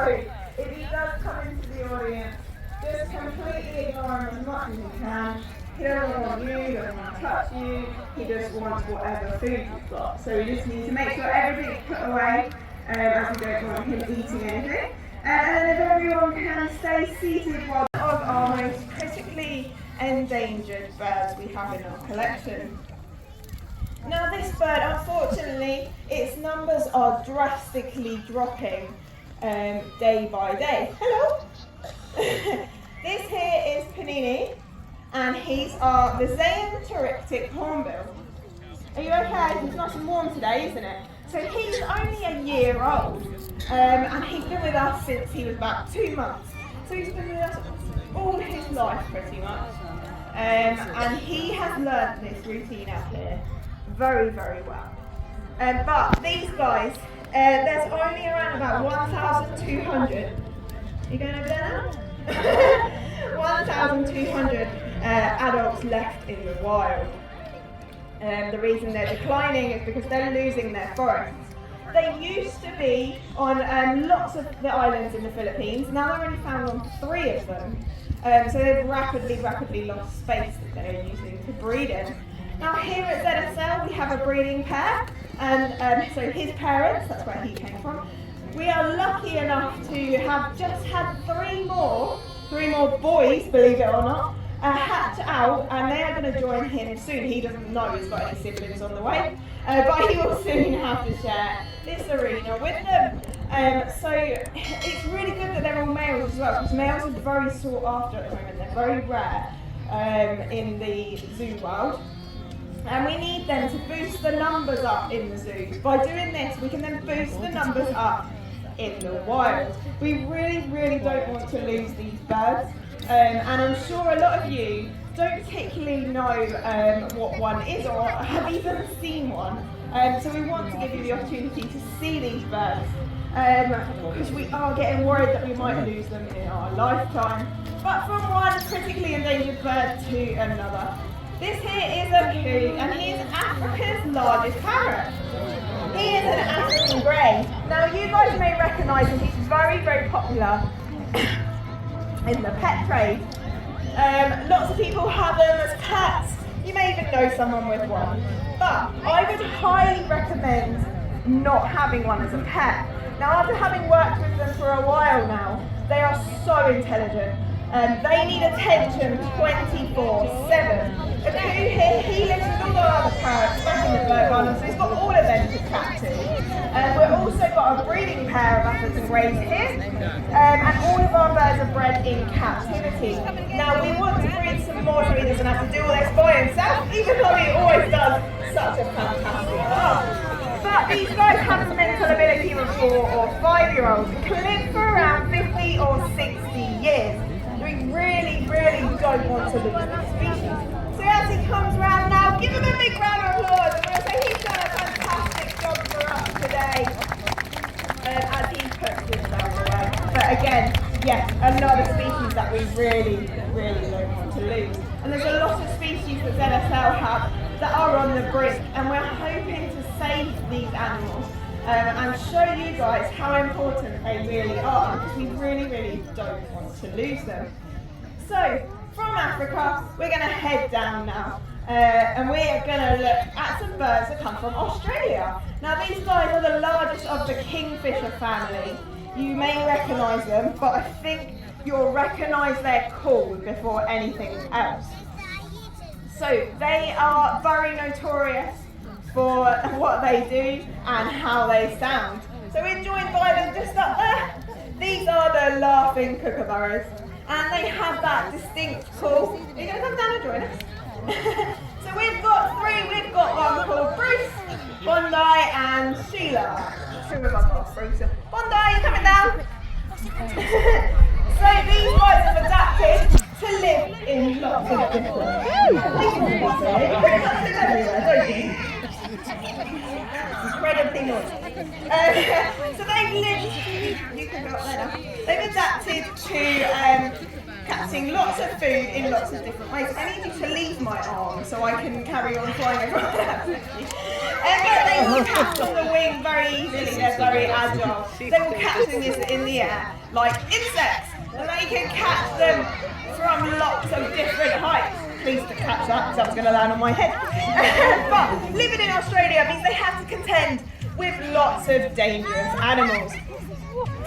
if he does come into the audience, just completely ignore him as much as you can. He doesn't want you, he doesn't want to touch you, he just wants whatever food you've got. So we just need to make sure everything's put away, as we don't want him eating anything. And then if everyone can stay seated, one of our most critically endangered birds we have in our collection. Now this bird, unfortunately, its numbers are drastically dropping day by day. Hello! This here is Panini, and he's our Visayan hornbill. Are you okay? It's nice and warm today, isn't it? So he's only a year old, and he's been with us since he was about 2 months. So he's been with us all his life pretty much, and he has learnt this routine out here very, very well. But these guys, there's only around about 1,200. You going over there now? 1,200 adults left in the wild. The reason they're declining is because they're losing their forests. They used to be on lots of the islands in the Philippines. Now they're only found on 3 of them. So they've rapidly lost space that they're using to breed in. Now here at ZSL we have a breeding pair, and so his parents, that's where he came from. We are lucky enough to have just had 3 more boys, believe it or not, hatch out, and they are going to join him soon. He doesn't know he's got any siblings on the way, but he will soon have to share this arena with them. So it's really good that they're all males as well, because males are very sought after at the moment. They're very rare in the zoo world. And we need them to boost the numbers up in the zoo. By doing this, we can then boost the numbers up in the wild. We really don't want to lose these birds. And I'm sure a lot of you don't particularly know what one is or have even seen one. So we want to give you the opportunity to see these birds. Because we are getting worried that we might lose them in our lifetime. But from one critically endangered bird to another. This here is a koo, and he is Africa's largest parrot. He is an African grey. Now you guys may recognise him, he's very popular in the pet trade. Lots of people have them as pets. You may even know someone with one. But I would highly recommend not having one as a pet. Now after having worked with them for a while now, they are so intelligent. They need attention 24/7. A koo here, he lives with all the other parrots back in the bird garden, so he's got all of them to chat to. We've also got a breeding pair of African greys here, and all of our birds are bred in captivity. Now we want to breed some more so he doesn't have to do all this by himself, even though he always does such a fantastic job. But these guys have the mental ability of a 4 or 5-year-old, can live for around 50 or 60 years. We really don't want to lose this species. So as he comes round now, give him a big round of applause. I'm going to say he's done a fantastic job for us today as he puts this down away. But again, yes, another species that we really don't want to lose. And there's a lot of species that ZSL have that are on the brink, and we're hoping to save these animals and show you guys how important they really are, because we really don't want to lose them. So, from Africa, we're going to head down now, and we are going to look at some birds that come from Australia. Now these guys are the largest of the kingfisher family. You may recognise them, but I think you'll recognise their call before anything else. So they are very notorious for what they do and how they sound. So we're joined by them just up there. These are the laughing kookaburras, and they have that distinct call. Are you going to come down and join us? So we've got 3. We've got one called Bruce, Bondi and Sheila. Who have I got? Bruce. Bondi, you coming down? So these guys have adapted to live in lots of different incredibly noisy. So they've lived, you can go up there now. They've adapted to catching lots of food in lots of different ways. I need you to leave my arm so I can carry on flying over. They will catch on the wing very easily, they're very agile. They will catch things in the air, like insects, and they can catch them from lots of different heights. Please don't catch that, because that was going to land on my head. But living in Australia means they have to contend with lots of dangerous animals.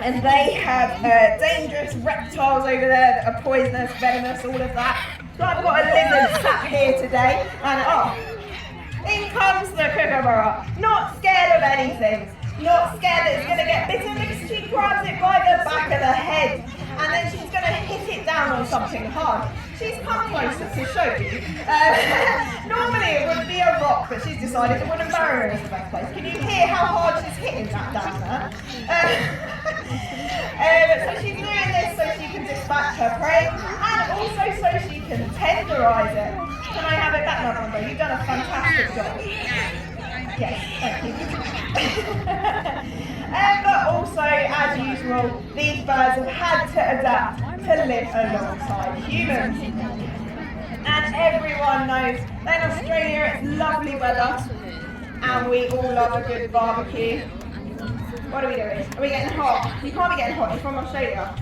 And they have dangerous reptiles over there that are poisonous, venomous, all of that. So I've got a lizard sat here today, and in comes the kookaburra. Not scared of anything. Not scared that it's going to get bitten because she grabs it by the back of the head. And then she's going to hit it down on something hard. She's come closer to show you. Normally it would be a rock, but she's decided it wouldn't burrow in the best place. Can you hear how hard she's hitting that down there? So she's doing this so she can dispatch her prey, and also so she can tenderize it. Can I have it back now, Rondo? You've done a fantastic job. Yes, thank you. But also, as usual, these birds have had to adapt to live alongside humans. And everyone knows that in Australia it's lovely weather, and we all love a good barbecue. What are we doing? Are we getting hot? You can't be getting hot, you're from Australia.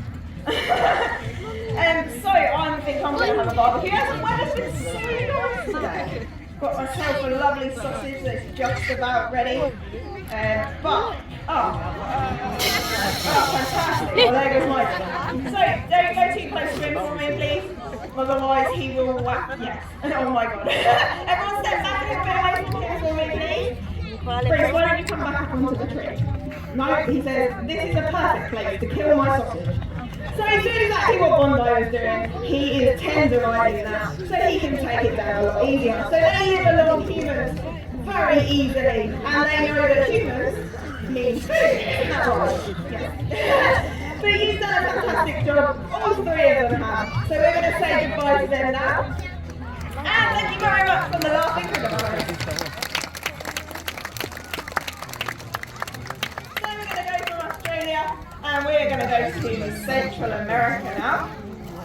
So I think I'm going to have a barbecue. As the weather's been so nice today. Got myself a lovely sausage that's just about ready. Fantastic. Well, there goes mine. So, don't go too close to him for me, please. Otherwise, he will whack. Yes. Oh my god. Everyone step back a little bit away from him for me, please. Bruce, why don't you come back up onto the tree? No, he says, this is a perfect place to kill my sausage. So he's doing exactly what Bondi is doing. He is tenderising that so he can take it down a lot easier. So they live along humans very easily, and they know that humans need food. Isn't that right? Yeah. So you've done a fantastic job. All three of them have. So we're going to say goodbye to them now. And thank you very much for the laughing kookaburras. And we're going to go to Central America now.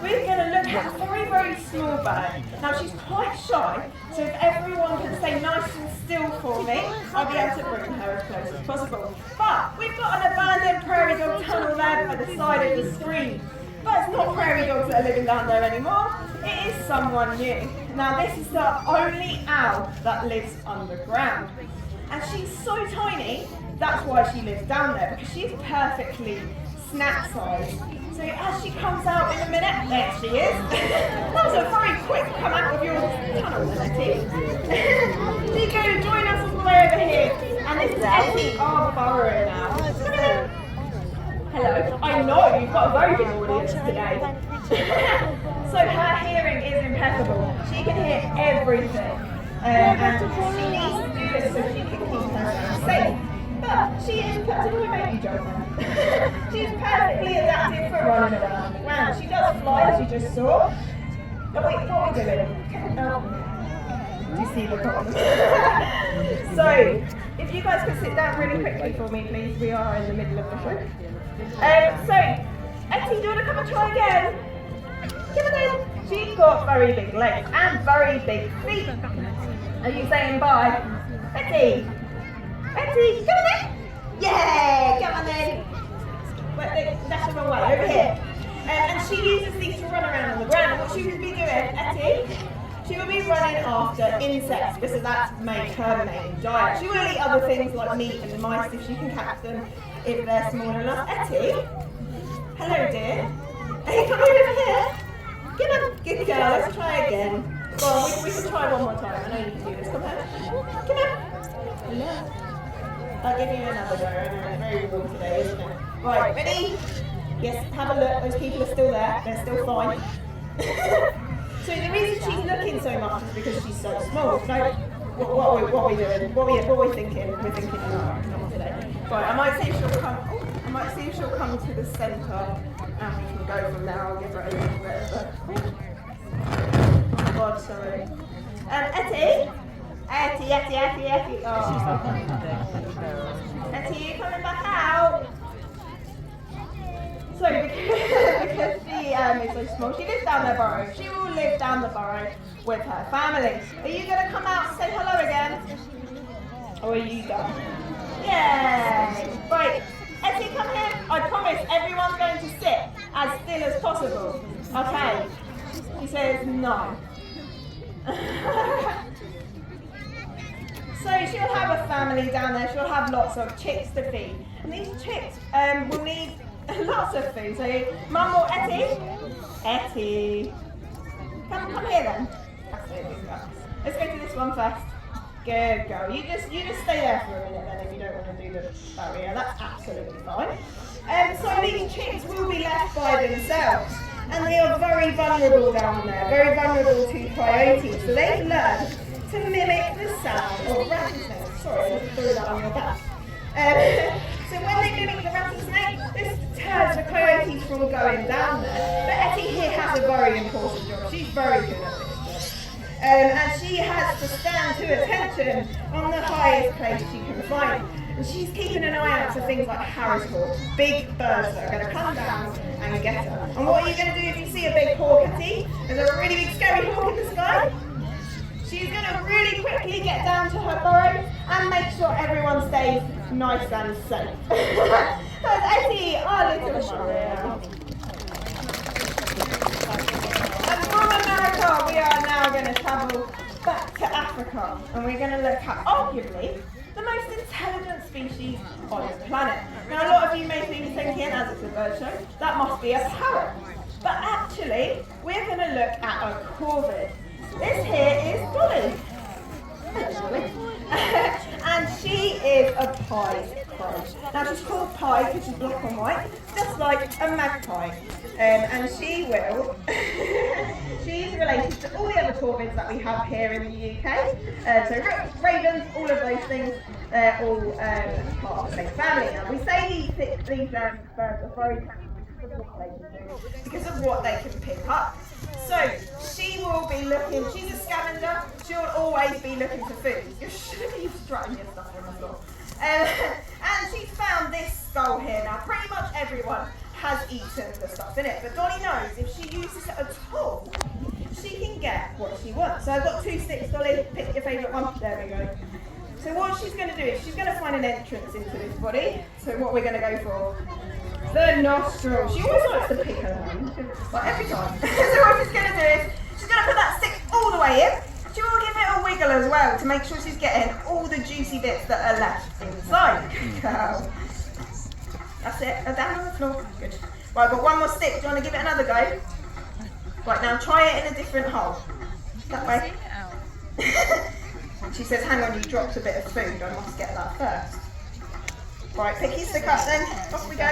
We're going to look at a very, very small bird. Now she's quite shy, so if everyone can stay nice and still for me, I'll be able to bring her as close as possible. But we've got an abandoned prairie dog tunnel there by the side of the screen. But it's not prairie dogs that are living down there anymore, it is someone new. Now this is the only owl that lives underground. And she's so tiny, that's why she lives down there, because she's perfectly snack sized. So as she comes out in a minute, there she is. That was a very quick come out of your tunnel, Etty. So you go join us all the way over here. And this is Etty, our burrower now. Hello. I know, you've got a very big audience today. So her hearing is impeccable. She can hear everything. And she needs to do this so she can keep herself safe. But she is perfectly baby joker. She's perfectly adapted for running around the ground. She does fly, as you just saw. Oh wait, what are we doing? Do you see the problem? So, if you guys could sit down really quickly for me, please. We are in the middle of the show. So, Etty, do you want to come and try again? Come again. She's got very big legs and very big feet. Are you saying bye? Etty! Etty, come on then! Yeah, come on then! Wait, that's the wrong way, over here. And she uses these to run around on the ground. And what she will be doing, Etty, she will be running after insects because that's make her main diet. She will eat other things like meat and mice if she can catch them if they're small enough. Etty, hello dear. Are you coming over here? Come on, good girl, let's try again. Go on, we can try one more time. I know you can do this. Come on. Come on. Hello. I'll give you another go. I know it's very warm today, isn't it? Right, ready? Yes, have a look. Those people are still there. They're still fine. So the reason she's looking so much is because she's so small. So what are we doing? What are we thinking? We're thinking about today. Right, I might see if she'll come. I might see if she'll come to the centre, and we can go from there. I'll give her a little bit of a. God, sorry. Etty? Etty. Oh. Etty, you coming back out? So, because she is so small. She lives down the burrow. She will live down the burrow with her family. Are you going to come out and say hello again? Or are you done? Yay! Right, Essie, come here. I promise everyone's going to sit as still as possible. Okay. She says no. So she'll have a family down there. She'll have lots of chicks to feed. And these chicks will need lots of food. So Mum or Etty? Etty. Come here then. That's it, good girl. Let's go to this one first. Good girl. You just stay there for a minute then if you don't want to do the barrier. That's absolutely fine. So these chicks will be left by themselves. And they are very vulnerable down there, very vulnerable to coyotes. So they've learned to mimic the sound of rattlesnakes. Sorry, I just threw that on your back. So when they mimic the rattlesnake, this deters the coyotes from going down there. But Etty here has a very important job. She's very good at this job. And she has to stand to attention on the highest place she can find. And she's keeping an eye out for things like Harris hawks, big birds that are going to come down and get her. And what are you going to do if you see a big hawk, Etty? There's a really big scary hawk in the sky? She's going to really quickly get down to her burrow and make sure everyone stays nice and safe. That's Etty, our little warrior. And from America, we are now going to travel back to Africa, and we're going to look at arguably the most intelligent species on the planet. Now, a lot of you may be thinking, as it's a bird show, that must be a parrot. But actually, we're going to look at a corvid. This here is Dolly. And she is a pied crow. Now she's called pied because she's black and white, just like a magpie. And she will, she's related to all the other corvids that we have here in the UK. So ravens, all of those things, they're all part of the same family. Now we say these birds are very because of what they can pick up. So she will be looking, she's a scavenger, she'll always be looking for food. You shouldn't be strutting your stuff on the floor. And she's found this skull here. Now pretty much everyone has eaten the stuff in it, but Dolly knows if she uses it at all, she can get what she wants. So I've got 2 sticks, Dolly, pick your favourite one. There we go. So what she's going to do is she's going to find an entrance into this body. So what we're going to go for, the nostril. She always likes to pick her nose, like every time. So what she's going to do is she's going to put that stick all the way in. She will give it a wiggle as well to make sure she's getting all the juicy bits that are left inside. That's it. Down on the floor. Good. Right, I've got one more stick. Do you want to give it another go? Right, now try it in a different hole. That way. She says, hang on, you dropped a bit of food. I must get that first. Right, pick your stick up then. Off we go.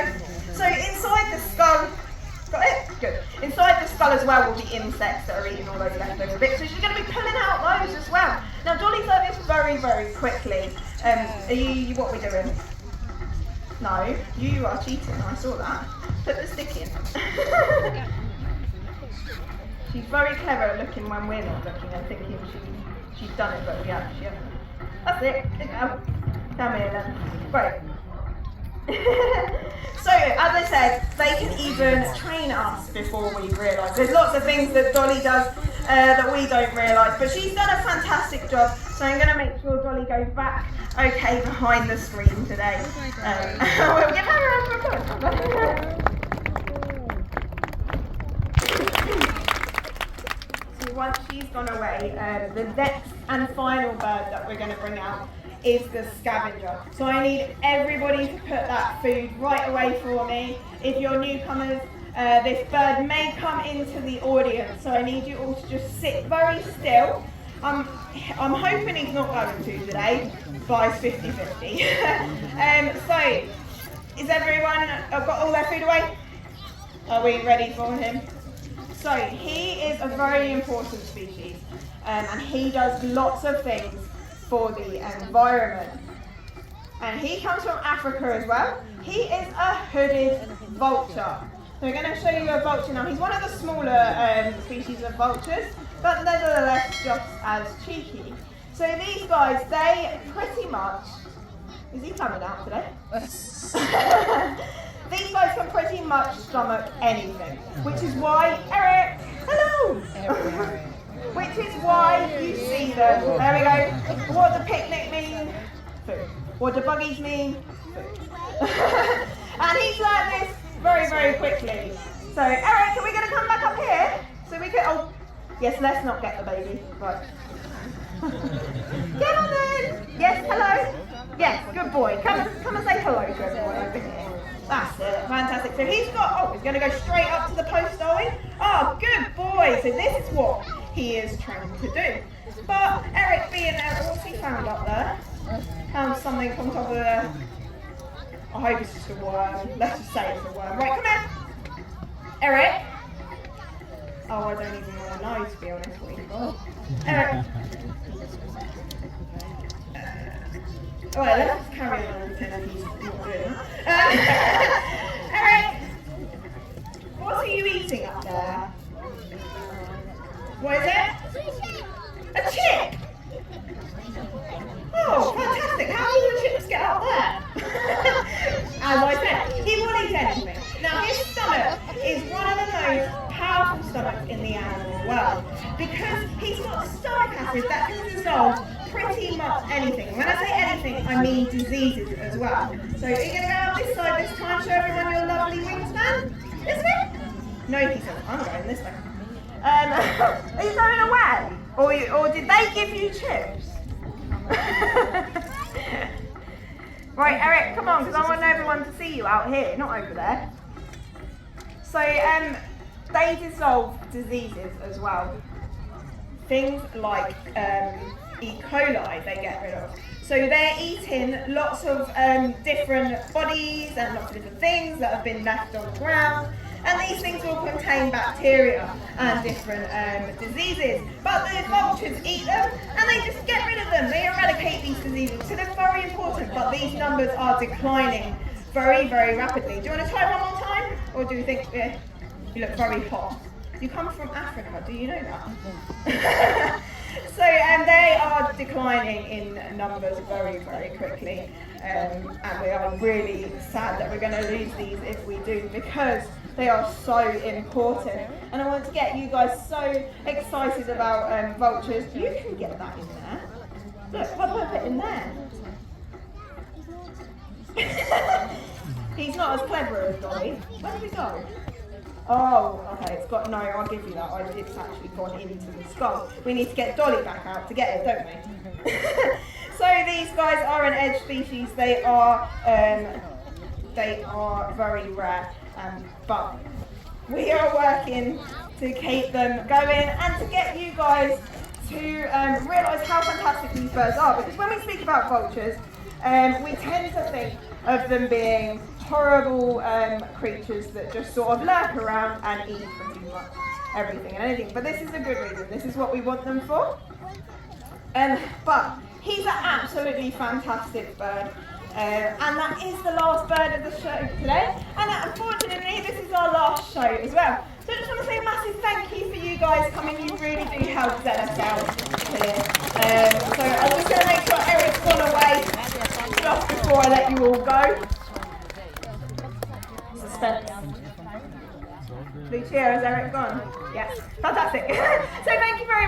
So inside the skull, got it? Good. Inside the skull as well will be insects that are eating all those leftover bits. So she's going to be pulling out those as well. Now Dolly does this very, very quickly. What are we doing? No, you are cheating. I saw that. Put the stick in. She's very clever at looking when we're not looking and thinking she's done it, but she hasn't. That's it. Good girl. Come here then. Right. So, as I said, they can even train us before we realise. There's lots of things that Dolly does that we don't realise, but she's done a fantastic job. So I'm going to make sure Dolly goes back okay behind the screen today. We'll give her a round of applause. So once she's gone away, the next and final bird that we're going to bring out is the scavenger. So I need everybody to put that food right away for me. If you're newcomers, this bird may come into the audience, so I need you all to just sit very still. I'm hoping he's not going to today, but it's 50-50. So, is everyone got all their food away? Are we ready for him? So, he is a very important species, and he does lots of things for the environment. And he comes from Africa as well. He is a hooded vulture. So we're going to show you a vulture now. He's one of the smaller species of vultures, but nevertheless just as cheeky. So these guys, they pretty much... Is he coming out today? these guys can pretty much stomach anything, which is why, Eric, hello! Which is why you see them. There we go. What do picnic mean? Food. What do buggies mean? Food. And he's learned this very, very quickly. So, Eric, are we going to come back up here? So we can, oh, yes, let's not get the baby. Right. Get on then. Yes, hello. Yes, good boy. Come and say hello to everyone over here. That's it, fantastic. So he's going to go straight up to the post, are we? Oh, good boy. So this is what he is trying to do. But Eric being there, what's he found up there? Found something on top of the, I hope it's just a worm. Let's just say it's a worm. Right, come here. Eric. Oh, I don't even want to know, to be honest, what you've got. Eric. Alright, let's just carry on and pretend he's not doing that. Eric, what are you eating up there? What is it? A chip! Oh, fantastic. How do the chips get up there? As I said, he will eat anything. Now, his stomach is one of the most powerful stomachs in the animal world because he's got stomach acid that can dissolve pretty much anything. When I say anything, I mean diseases as well. So, are you going to go up this side this time, show everyone your lovely wingspan? Isn't it? No, he said, I'm going this way. Are you going away? Or did they give you chips? Right, Eric, come on, because I want everyone to see you out here, not over there. So, they dissolve diseases as well. Things like E. coli they get rid of. So they're eating lots of different bodies and lots of different things that have been left on the ground. And these things will contain bacteria and different diseases. But the vultures eat them and they just get rid of them. They eradicate these diseases. So they're very important, but these numbers are declining very, very rapidly. Do you want to try one more time? Or do you think you look very hot? You come from Africa, do you know that? So they are declining in numbers very, very quickly. And we are really sad that we're going to lose these if we do, because they are so important. And I want to get you guys so excited about vultures. You can get that in there. Look, I'll put it in there. He's not as clever as Dolly. Where did he go? Oh, okay, it's got, no, I'll give you that. It's actually gone into the skull. We need to get Dolly back out to get it, don't we? So these guys are an edge species. They are very rare, but we are working to keep them going and to get you guys to realise how fantastic these birds are. Because when we speak about vultures, we tend to think of them being horrible creatures that just sort of lurk around and eat pretty much everything and anything. But this is a good reason. This is what we want them for. But he's an absolutely fantastic bird. And that is the last bird of the show today. And unfortunately, this is our last show as well. So I just want to say a massive thank you for you guys coming. You really do help ZSL here. So I'm just going to make sure Eric's gone away just before I let you all go. Suspense. Lucia, is Eric gone? Yes. Fantastic. So thank you very much.